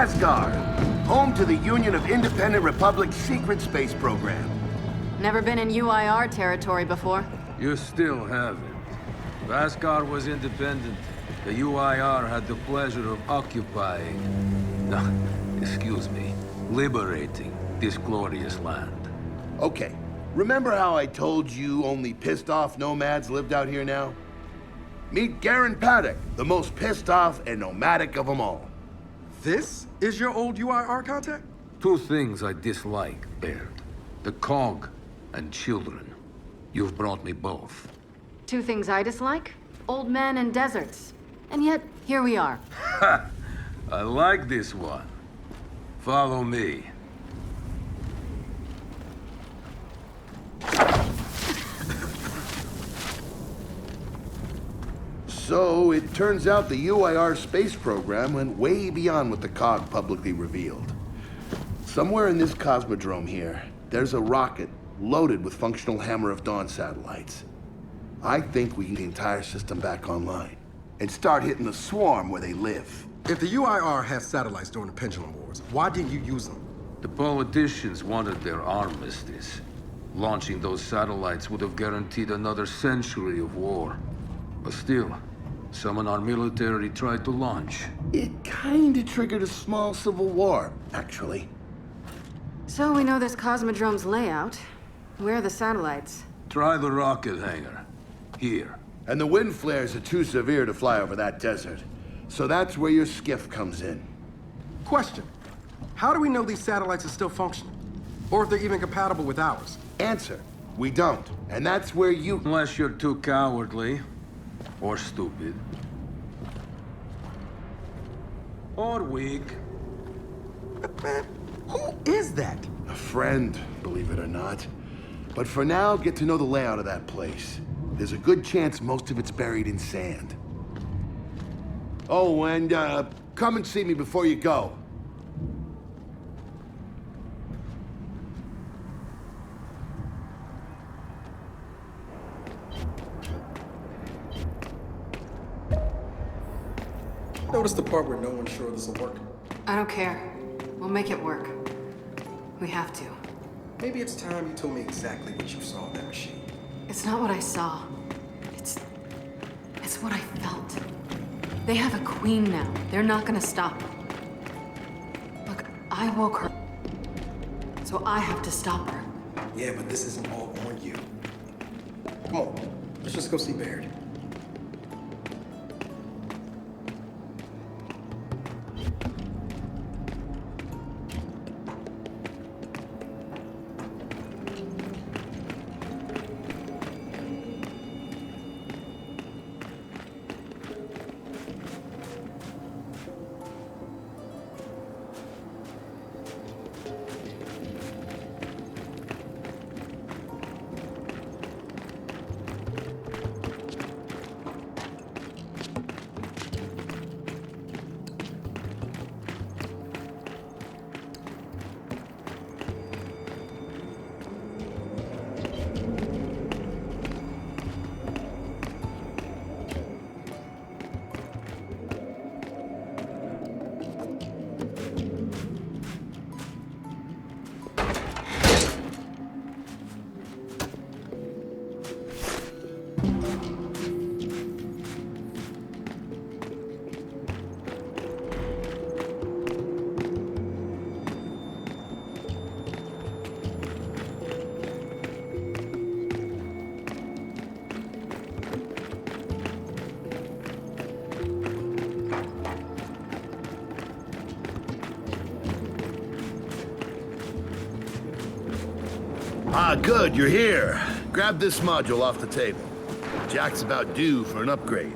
Asgard, home to the Union of Independent Republic's secret space program. Never been in UIR territory before. You still haven't. If Asgard was independent, the UIR had the pleasure of occupying... No, excuse me, liberating this glorious land. Okay, remember how I told you only pissed-off nomads lived out here now? Meet Garen Paddock, the most pissed-off and nomadic of them all. This is your old UIR contact? Two things I dislike, Baird. The Cog and children. You've brought me both. Two things I dislike: old men and deserts. And yet, here we are. Ha! I like this one. Follow me. So, it turns out the UIR space program went way beyond what the COG publicly revealed. Somewhere in this cosmodrome here, there's a rocket loaded with functional Hammer of Dawn satellites. I think we can get the entire system back online and start hitting the swarm where they live. If the UIR had satellites during the Pendulum Wars, why didn't you use them? The politicians wanted their armistice. Launching those satellites would have guaranteed another century of war. But still, some in our military tried to launch. It kinda triggered a small civil war, actually. So we know this Cosmodrome's layout. Where are the satellites? Try the rocket hangar. Here. And the wind flares are too severe to fly over that desert. So that's where your skiff comes in. Question. How do we know these satellites are still functional? Or if they're even compatible with ours? Answer, we don't. And that's where you... Unless you're too cowardly. Or stupid. Or weak. But man, who is that? A friend, believe it or not. But for now, get to know the layout of that place. There's a good chance most of it's buried in sand. Oh, and come and see me before you go. Notice the part where no one's sure this will work? I don't care. We'll make it work. We have to. Maybe it's time you told me exactly what you saw in that machine. It's not what I saw. It's what I felt. They have a queen now. They're not gonna stop. Look, I woke her. So I have to stop her. Yeah, but this isn't all on you. Come on, let's just go see Baird. Ah, good, you're here. Grab this module off the table. Jack's about due for an upgrade.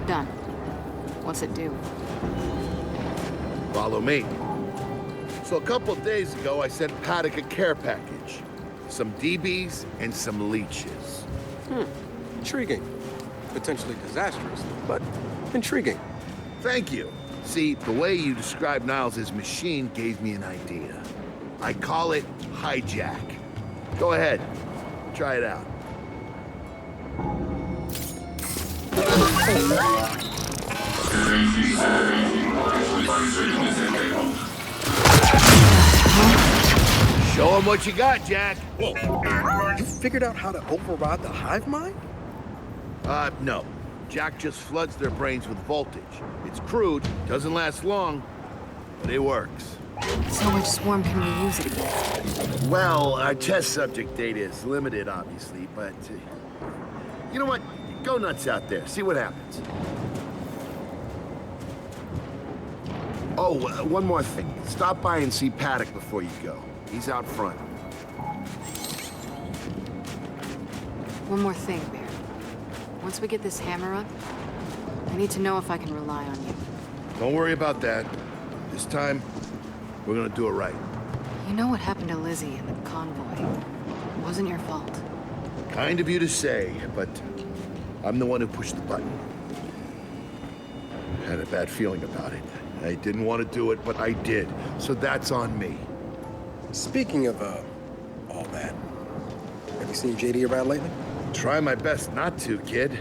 Done. What's it do? Follow me. So a couple of days ago, I sent Paddock a care package. Some DBs and some leeches. Intriguing. Potentially disastrous, but intriguing. Thank you. See, the way you described Niles' machine gave me an idea. I call it Hijack. Go ahead. Try it out. Show him what you got, Jack. You figured out how to override the hive mind? No. Jack just floods their brains with voltage. It's crude, doesn't last long, but it works. So which swarm can we use it against? Well, our test subject data is limited, obviously, but... you know what? Go nuts out there. See what happens. Oh, one more thing. Stop by and see Paddock before you go. He's out front. One more thing, Bear. Once we get this hammer up, I need to know if I can rely on you. Don't worry about that. This time, we're gonna do it right. You know what happened to Lizzie in the convoy. It wasn't your fault. Kind of you to say, but I'm the one who pushed the button. Had a bad feeling about it. I didn't want to do it, but I did. So that's on me. Speaking of, all that, have you seen JD around lately? Try my best not to, kid.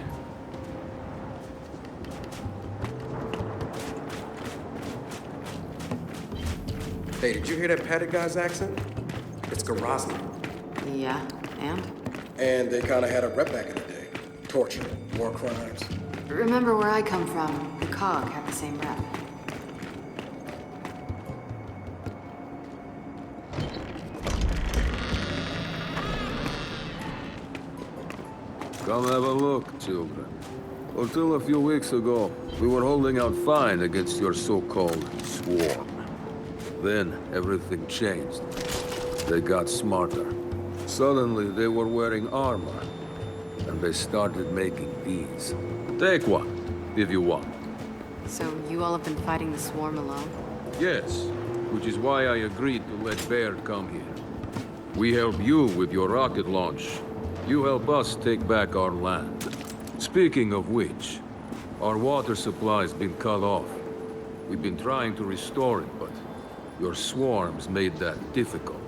Hey, did you hear that Paddock guy's accent? It's Garazni. Yeah, and? And they kind of had a rep back in the day. Torture, war crimes. Remember where I come from, the COG had the same rep. Come have a look, children. Until a few weeks ago, we were holding out fine against your so-called swarm. Then, everything changed. They got smarter. Suddenly, they were wearing armor. And they started making these. Take one, if you want. So you all have been fighting the swarm alone? Yes, which is why I agreed to let Baird come here. We help you with your rocket launch. You help us take back our land. Speaking of which, our water supply's been cut off. We've been trying to restore it, but your swarms made that difficult,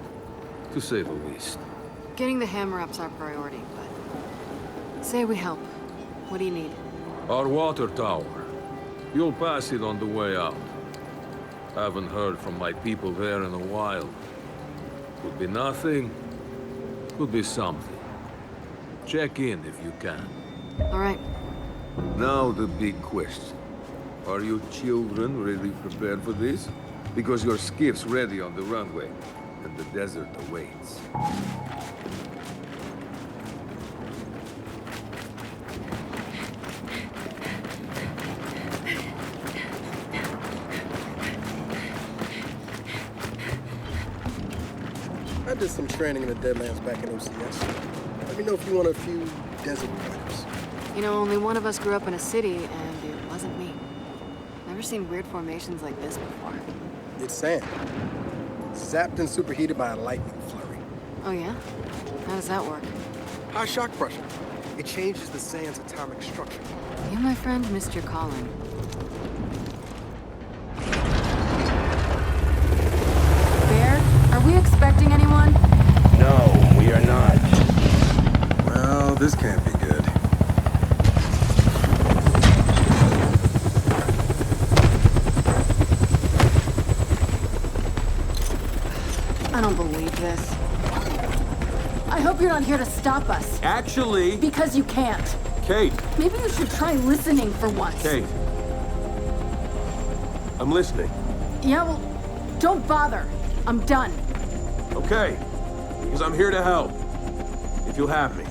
to say the least. Getting the hammer up's our priority, but... say we help. What do you need? Our water tower. You'll pass it on the way out. Haven't heard from my people there in a while. Could be nothing, could be something. Check in if you can. All right. Now the big question. Are you children really prepared for this? Because your skiff's ready on the runway, and the desert awaits. I did some training in the Deadlands back in OCS. Let me know if you want a few desert pointers. You know, only one of us grew up in a city, and it wasn't me. Never seen weird formations like this before. It's sand. Zapped and superheated by a lightning flurry. Oh yeah? How does that work? High shock pressure. It changes the sand's atomic structure. You, my friend, missed your calling. Bear, are we expecting anyone? No, we are not. Well, this can't be good. I don't believe this. I hope you're not here to stop us. Actually, Because you can't. Kate, Maybe you should try listening for once. Kate. I'm listening. Yeah, well, don't bother. I'm done. Okay. Because I'm here to help. If you'll have me.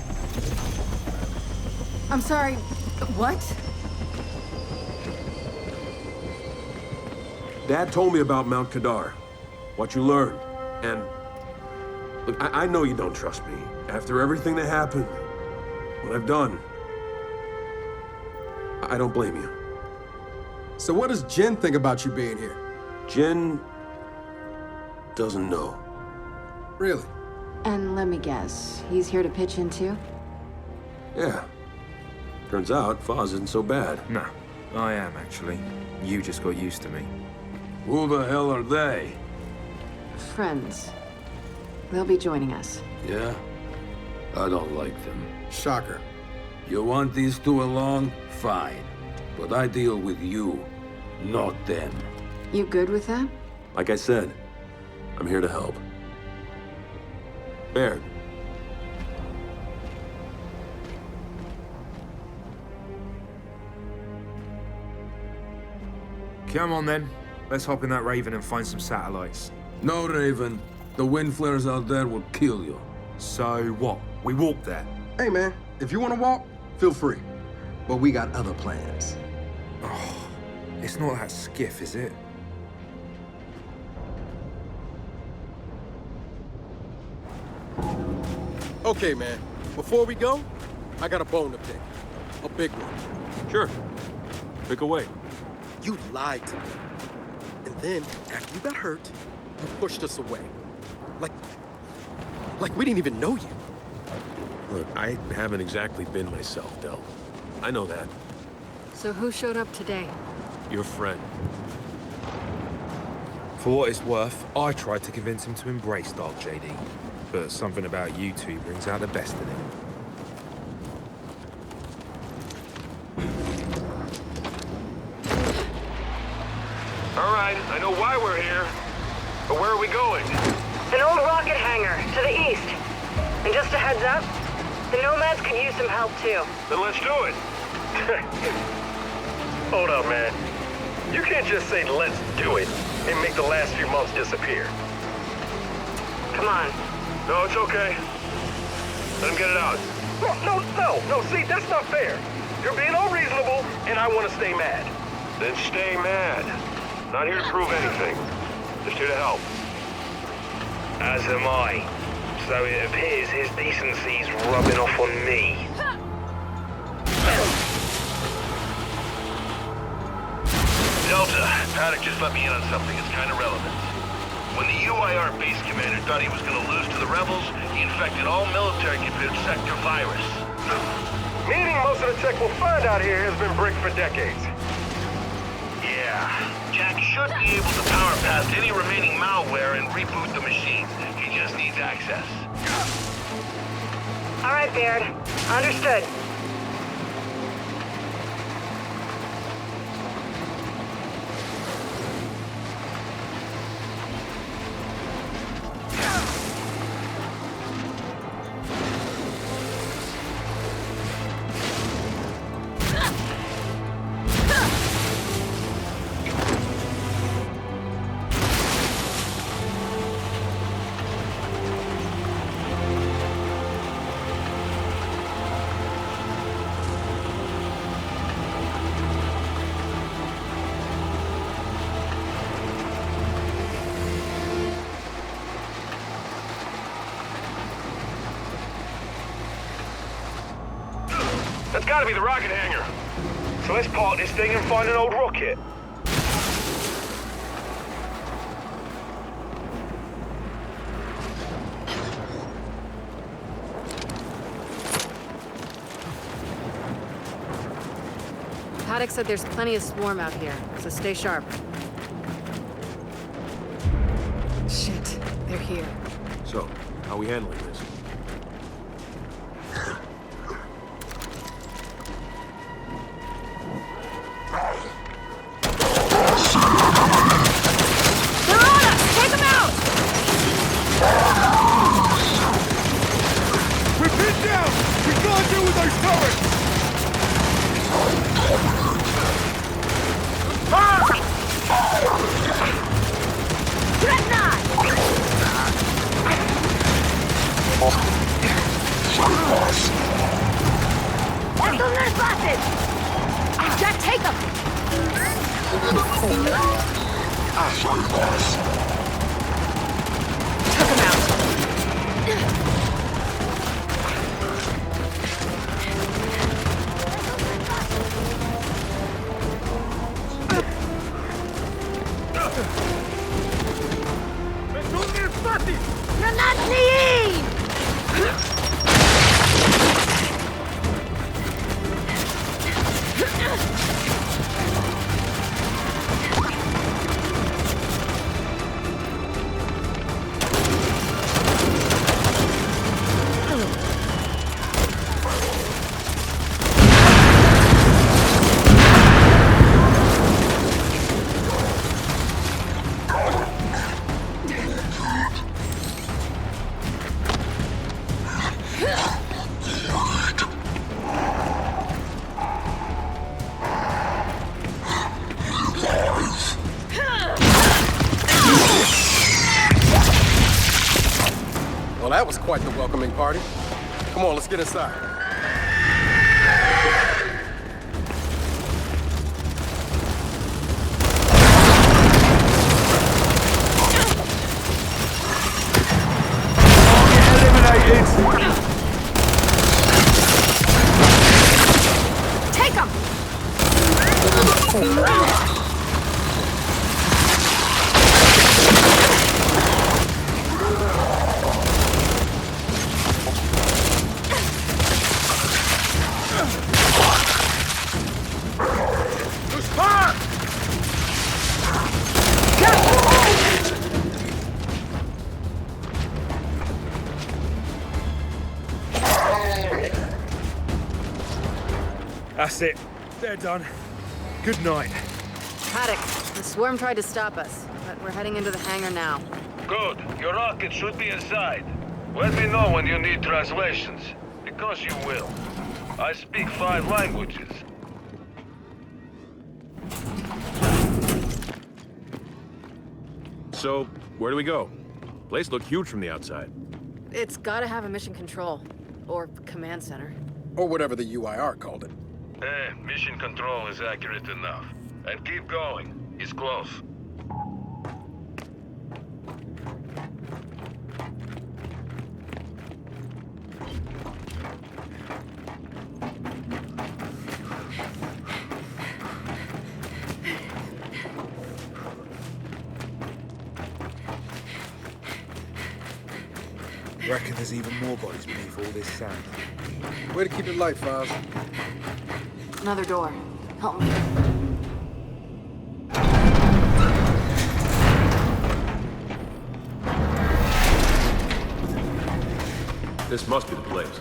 I'm sorry. What? Dad told me about Mount Kadar. What you learned. And... look, I know you don't trust me. After everything that happened, what I've done, I don't blame you. So what does Jen think about you being here? Jen doesn't know. Really? And let me guess, he's here to pitch in too? Yeah. Turns out Foz isn't so bad. No, I am actually. You just got used to me. Who the hell are they? Friends. They'll be joining us. Yeah? I don't like them. Shocker. You want these two along? Fine. But I deal with you, not them. You good with that? Like I said, I'm here to help. Baird. Come on then. Let's hop in that Raven and find some satellites. No, Raven. The wind flares out there will kill you. So what? We walk there. Hey, man, if you want to walk, feel free. But we got other plans. It's not that skiff, is it? Okay, man. Before we go, I got a bone to pick. A big one. Sure. Pick away. You lied to me. And then, after you got hurt, you pushed us away. Like we didn't even know you. Look, I haven't exactly been myself, Del. I know that. So who showed up today? Your friend. For what it's worth, I tried to convince him to embrace Dark JD. But something about you two brings out the best in him. All right, I know why we're here. But where are we going? An old rocket hangar, to the east. And just a heads up, the Nomads could use some help too. Then let's do it. Hold up, man. You can't just say let's do it and make the last few months disappear. Come on. No, it's okay. Let him get it out. No, see, that's not fair. You're being unreasonable, and I want to stay mad. Then stay mad. Not here to prove anything. Just here to help. As am I. So it appears his decency's rubbing off on me. Delta, Paddock just let me in on something that's kind of relevant. When the UIR base commander thought he was going to lose to the rebels, he infected all military computer sector virus. Meaning most of the tech we'll find out here has been bricked for decades. Yeah. Jack should be able to power past any remaining malware and reboot the machines. He just needs access. All right, Baird. Understood. That's gotta be the rocket hangar. So let's park this thing and find an old rocket. Paddock said there's plenty of swarm out here, so stay sharp. Shit, they're here. So, how are we handling this? They're on us! Take them out! We're pinned down! We can't deal with those turrets! Jack, take them! Took him out. that was quite the welcoming party. Come on, let's get inside. Take him! That's it. They're done. Good night. Paddock, the swarm tried to stop us, but we're heading into the hangar now. Good. Your rocket should be inside. Let me know when you need translations, because you will. I speak 5 languages. So, where do we go? Place looked huge from the outside. It's gotta have a mission control. Or command center. Or whatever the UIR called it. Mission control is accurate enough. And keep going. He's close. Reckon there's even more bodies beneath all this sand. Way to keep it light, Files. Another door. Help me. This must be the place.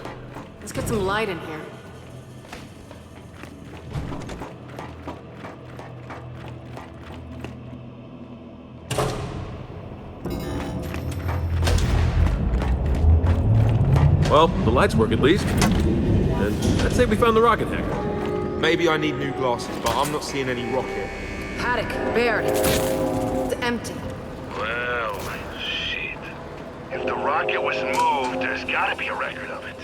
Let's get some light in here. Well, the lights work at least. And I'd say we found the rocket hangar. Maybe I need new glasses, but I'm not seeing any rocket. Paddock, Baird. It's empty. Well, shit. If the rocket was moved, there's gotta be a record of it.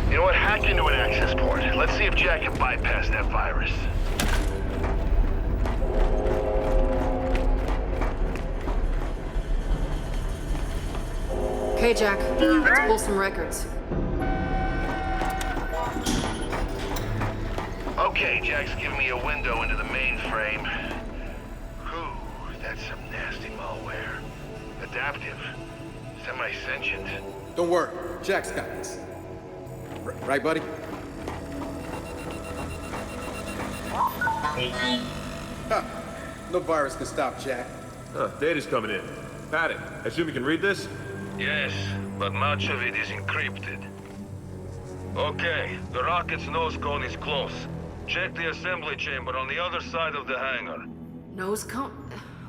You know what? Hack into an access port. Let's see if Jack can bypass that virus. Okay, Jack. Let's pull some records. Okay, Jack's giving me a window into the mainframe. Whew, that's some nasty malware. Adaptive. Semi-sentient. Don't worry, Jack's got this. Right, buddy? Huh. No virus can stop Jack. Data's coming in. Paddock, I assume you can read this? Yes, but much of it is encrypted. Okay, the rocket's nose cone is close. Check the assembly chamber on the other side of the hangar. Nose cone?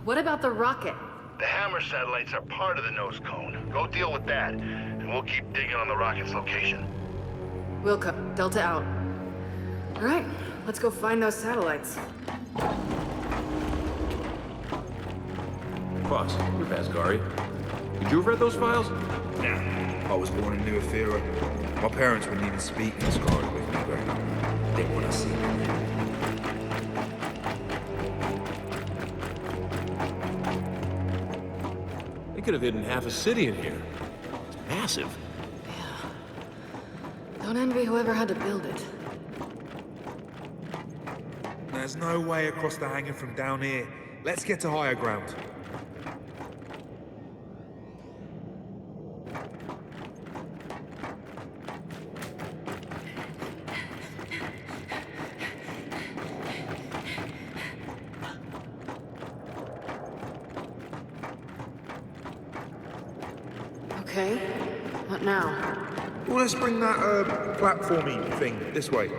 What about the rocket? The Hammer satellites are part of the nose cone. Go deal with that, and we'll keep digging on the rocket's location. Wilco, Delta out. All right, let's go find those satellites. Boss, you're Asgari. Did you have read those files? I was born in New Ethera. My parents wouldn't even speak in Asgari with me growing up. Didn't want to see me. They could have hidden half a city in here. It's massive. Don't envy whoever had to build it. There's no way across the hangar from down here. Let's get to higher ground. Okay, what now? Well, let's bring that, platformy thing this way.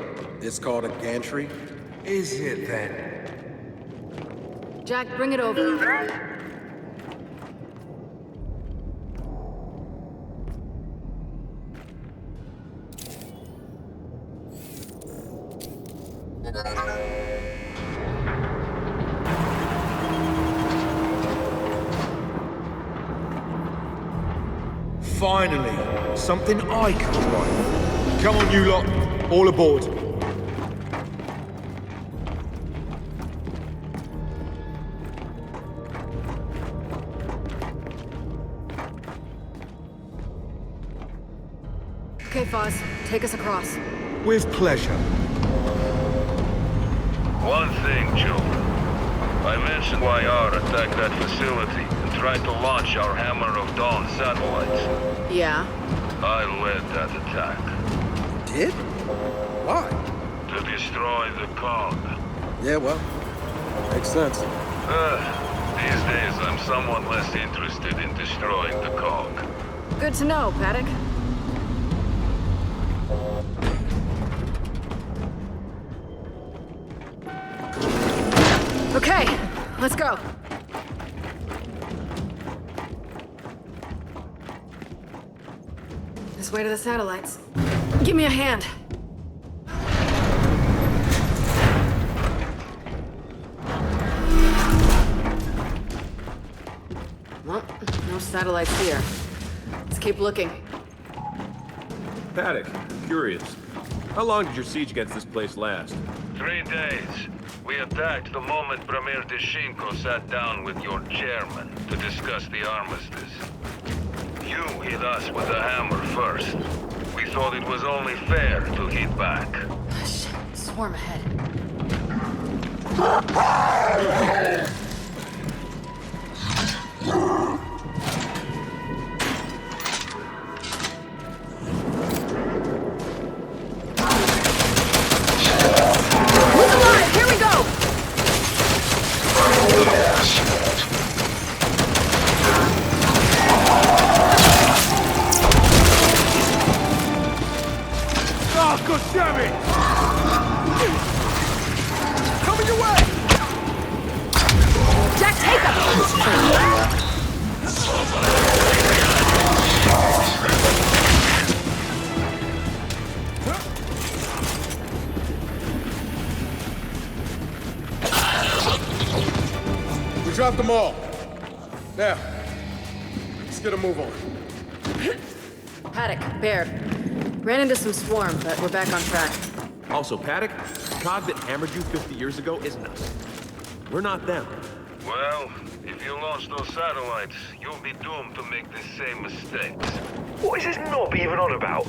It's called a gantry. Is it then? Jack, bring it over. Finally, something I can try. Come on, you lot. All aboard. Okay, Foz, take us across. With pleasure. One thing, children. I mentioned YR attacked that facility and tried to launch our Hammer of Dawn satellites. Yeah? I led that attack. Did? Why? To destroy the cog. Yeah, well, makes sense. These days I'm somewhat less interested in destroying the cog. Good to know, Paddock. Okay, let's go. This way to the satellites. Give me a hand. Well, no satellites here. Let's keep looking. Paddock, curious. How long did your siege against this place last? 3 days. We attacked the moment Premier Deshinko sat down with your chairman to discuss the armistice. You hit us with the hammer first. We thought it was only fair to hit back. Shit, swarm ahead. Who's alive? Here we go! Oh, God damn it! Coming your way! Jack, take him! We dropped them all. Now, let's get a move on. Paddock, Baird. Ran into some swarm, but we're back on track. Also, Paddock, the cog that hammered you 50 years ago isn't us. We're not them. Well, if you launch those satellites, you'll be doomed to make the same mistakes. What is this knob even on about?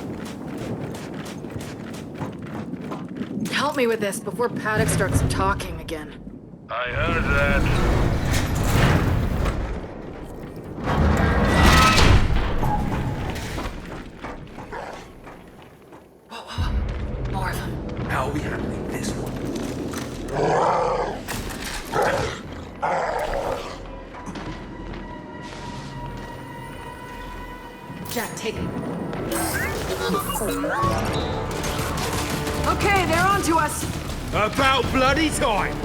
Help me with this before Paddock starts talking again. I heard that. More of them. How are we handling this one? Jack, take it. Okay, they're on to us. About bloody time!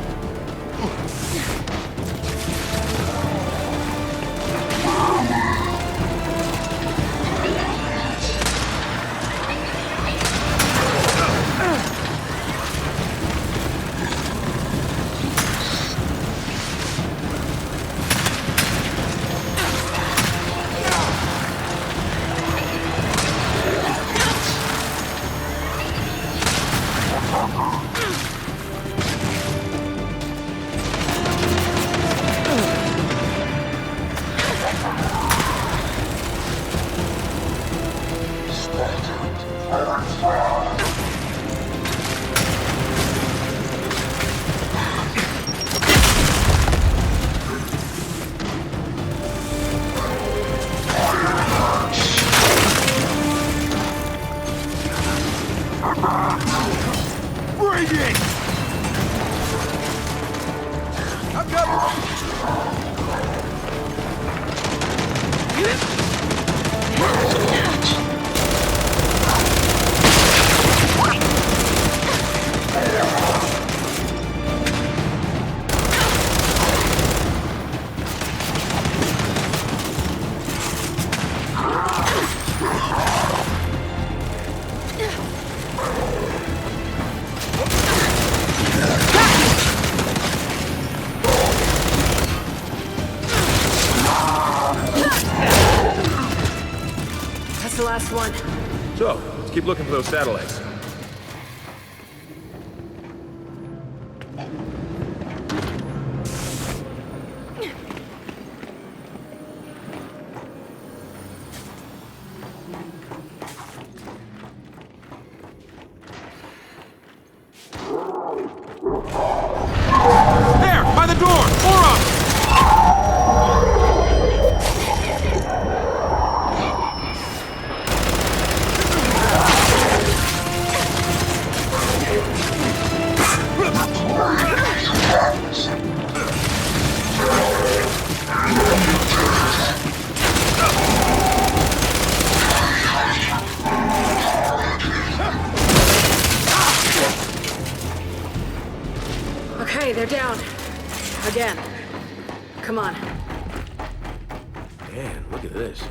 Bring it! I've got one. So, let's keep looking for those satellites. There! By the door! Aura! Okay, they're down. Again. Come on. Man, look at this.